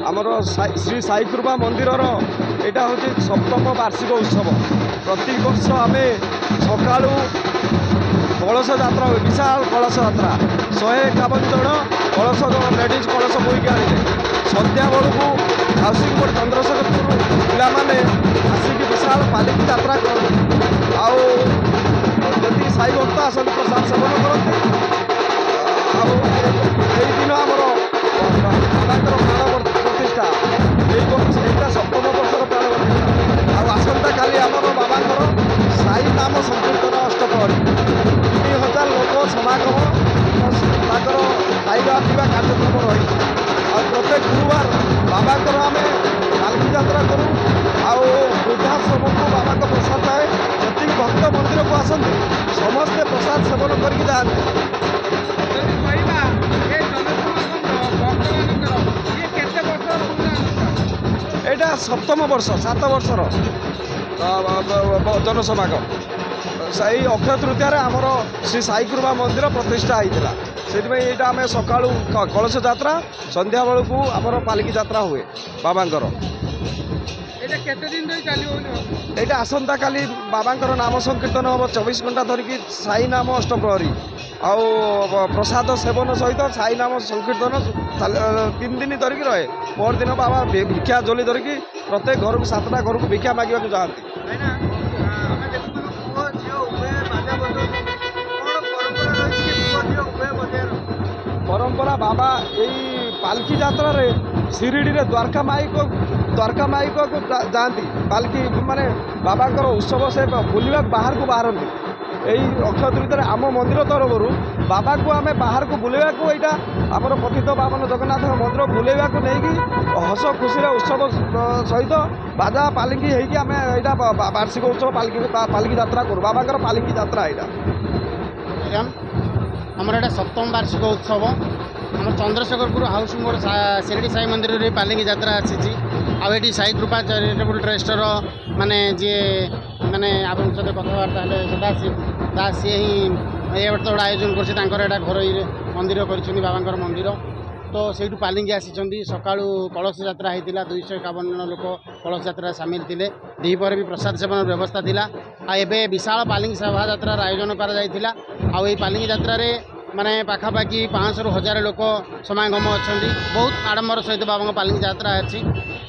आमर श्री साई कृपा मंदिर यहाँ हूँ सप्तम वार्षिक उत्सव। प्रति वर्ष आम सका कलश यात्रा हुए, विशाल कलश यात्रा 151 जन कलश लेडीज कलश बोईक आने सन्ध्या बेलू हाउसिंग बोर्ड चंद्रशेखरपुर पाने आसिक विशाल पालिकी यात्रा करती साई भक्त आसती प्रसाद सेवन करते। दिन आमर बाबांकर प्राण प्रतिष्ठा यहाँ सप्तम वर्षर प्राण प्रतिष्ठा आसंता काली आमर बाबांकर साई नाम संकीर्तन अष्टप्रहरी 3000 लोक समागम खाଇବା ପିଇବା କାର୍ଯ୍ୟକ୍ରମ ରହିଛି। प्रत्येक गुरुवार बाबांकर आम पालकी यात्रा करूँ वृद्धाश्रम को बाबा प्रसाद थाए जी भक्त मंदिर को आसते समस्ते प्रसाद सेवन करके जाते। यहाँ सप्तम वर्ष 7 वर्षर जनसमागम सही अक्षय तृतीय आमर श्री साई कृपा मंदिर प्रतिष्ठा होता से आम सका कलश यात्रा संध्या बेलू आमर पालिकी यात्रा हुए बाबांकर यहाँ आसंता काली बाबांकर नाम संकीर्तन हम 24 घंटा धरिकी साई नाम अष्टप्रहरी प्रसाद सेवन सहित साई नाम संकीर्तन 3 दिन धरिकी रहे। पर दिन बाबा भिक्षा झोली धरिकी प्रत्येक घर को 7टा घर को भिक्षा मांगा जाती। परंपरा बाबा यही पालकी यात्रा रे शिरडी रे द्वारका माई को जाती पालकी माने बाबांकर उत्सव से बुलवा बाहर को बाहरती यही अक्षय तृतीय आम मंदिर तरफ बाबा को आम बाहर को बुलवा को यहाँ आमर पतित पावन जगन्नाथ मंदिर बुलवा को लेकिन हस खुशी उत्सव सहित बाजा पालिकी होम यहाँ वार्षिक उत्सव पालिकी यात्रा करूँ बाबांकर पालिकी यात्रा यहाँ आमर एटा सप्तम वार्षिक उत्सव आम चंद्रशेखरपुर हाउसिंग बोर्ड शिरडी साई मंदिर रे पालिकी यात्रा आसी आठी साई कृपा चैरिटेबल ट्रस्टर माने जी माने आप सहित कथबार्ता है सदाशिव दास सी ही ये वर्ष गोटे आयोजन कर घर मंदिर कर बाबांकर मंदिर तो से पालिकी आसी सका कलश यात्रा होता 251 जन लोक कलश यात्रा सामिल थे दीपर भी प्रसाद सेवन व्यवस्था थिला एबे विशाल पालिकी शोभा यात्रार आयोजन कर पालिकी यात्रा माने पाखापाखि 500 ରୁ 1000 लोक समागम अच्छा बहुत आडम्बर सहित बाबा पालिकी यात्रा अच्छी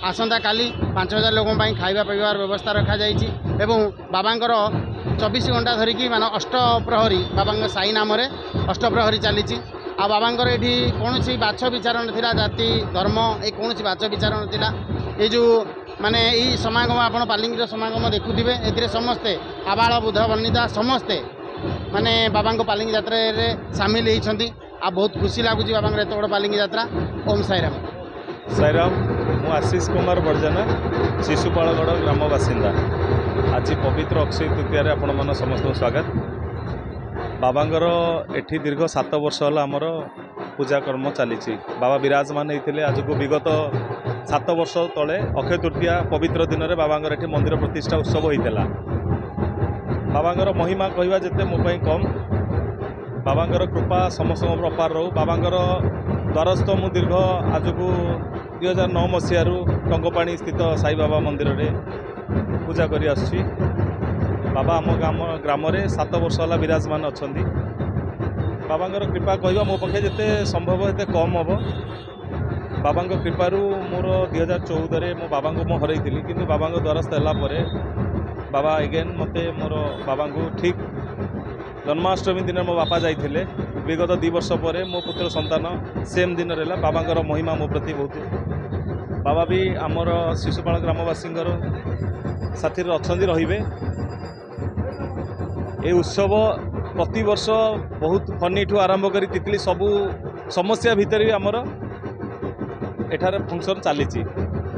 आसंता काली 5000 लोक खाଇବା पिबार व्यवस्था रखा जाइए एवं बाबांकर 24 घंटा धरिकी मान अष्टप्रहरी बाबा साई नाम अष्टप्रहरी चली आ बाबांकर ये कौन बाछ विचार ना जाति धर्म ये कौन बाछ विचार ना ये जो माने यही समागम आप पालिकी समागम देखुवे ए समस्ते आबाल बुध बनिता समस्ते माने बाबा पालिकी यात्रा सामिल होती आ बहुत खुशी लगुच बाबा एत बड़ पालिकी यात्रा। ओम साईराम। साईराम मु आशीष कुमार बड़जाना शिशुपालगढ़ ग्राम बासिंदा आज पवित्र अक्षय तृतीय आपण मन समस्त स्वागत। बाबांगर एठी दीर्घ 7 वर्ष है आमर पूजा कर्म चली बाबा विराजमान होते आज को विगत 7 वर्ष तले अक्षय तृतीया पवित्र दिन में बाबांगर एठी मंदिर प्रतिष्ठा उत्सव होता। बाबांगर महिमा कहवा जिते मो कम बाबांगर कृपा समस्त अपार रो बाबांगर द्वारस्थ मु दीर्घ आज को 2009 मसीह टंगपाणी स्थित साई बाबा मंदिर रे पूजा करी आसुची। बाबा आम ग्राम 7 वर्ष है विराजमान अच्छा बाबांगर कृपा कहवा मो पक्षे जिते संभव ये कम हम बाबा कृपारू मोर 2014 मो बाबा को हरई थी कि बाबा द्वारस्थ है बाबा एगेन मते मोर बाबा को ठीक जन्माष्टमी दिन मो बापा जाइए विगत 2 वर्ष पर मो पुत्र संतान सेम दिन रहा बाबांकर महिमा मो प्रति बहुत बाबा भी आमर शिशुपाल ग्रामवासी साथी अच्छा रे ये उत्सव प्रति वर्ष बहुत फनी ठू आरंभ कर तितली सबू समस्या भितर भी आमर एठार फंक्शन चली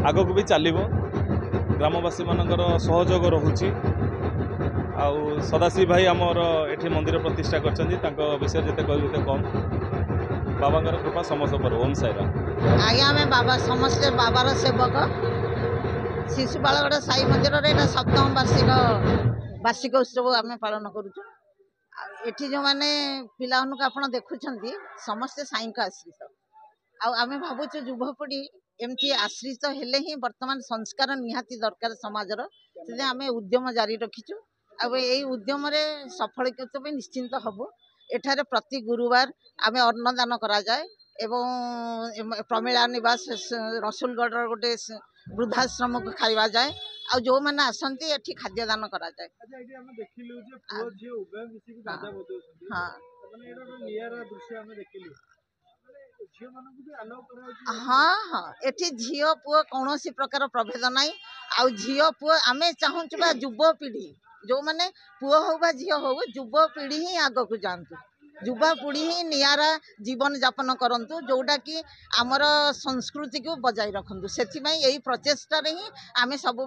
आग को भी चलो ग्रामवासी मानकर सहयोग रोचे आउ सदाशिव भाई आमर एठी मंदिर प्रतिष्ठा करछन विषय जिते कहते कम बाबांकर कृपा समस्त पर। ओम साईराम। आज्ञा आम बाबा समस्ते बाबार सेवक शिशुपालगढ़ साई मंदिर रे सप्तम वार्षिक उत्सव आम पालन करुचु। एठी जो माने पिला आप देखुं समस्ते साई का आश्रित आम भावुँ युवपीढ़ी एमती आश्रित हेले ही वर्तमान संस्कार निहाती दरकार समाजर से आम उद्यम जारी रखीचु आई उद्यम सफल निश्चिंत हबु एठारे प्रति गुरुवार आम अन्नदान करा जाए एवं प्रमिला निवास रसुलगढ़ गोटे वृद्धाश्रम को खाइबा जाए आ जो मैंने आसती एठी खाद्य दान करा जाए। हाँ हाँ हाँ एठी झील पुओ कौन प्रकार प्रभेद नाई आ झील पुओ आम चाहूँ युवपीढ़ी जो मैंने पुओ हो बा झील हो युवपीढ़ी ही आग को जातु युवपीढ़ी ही नियारा जीवन यापन करंतु जोटा कि आमर संस्कृति को बजाय रखु से प्रचेषा ही आम सब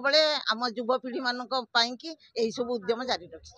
आम युवपीढ़ी मानी सब उद्यम जारी रखी।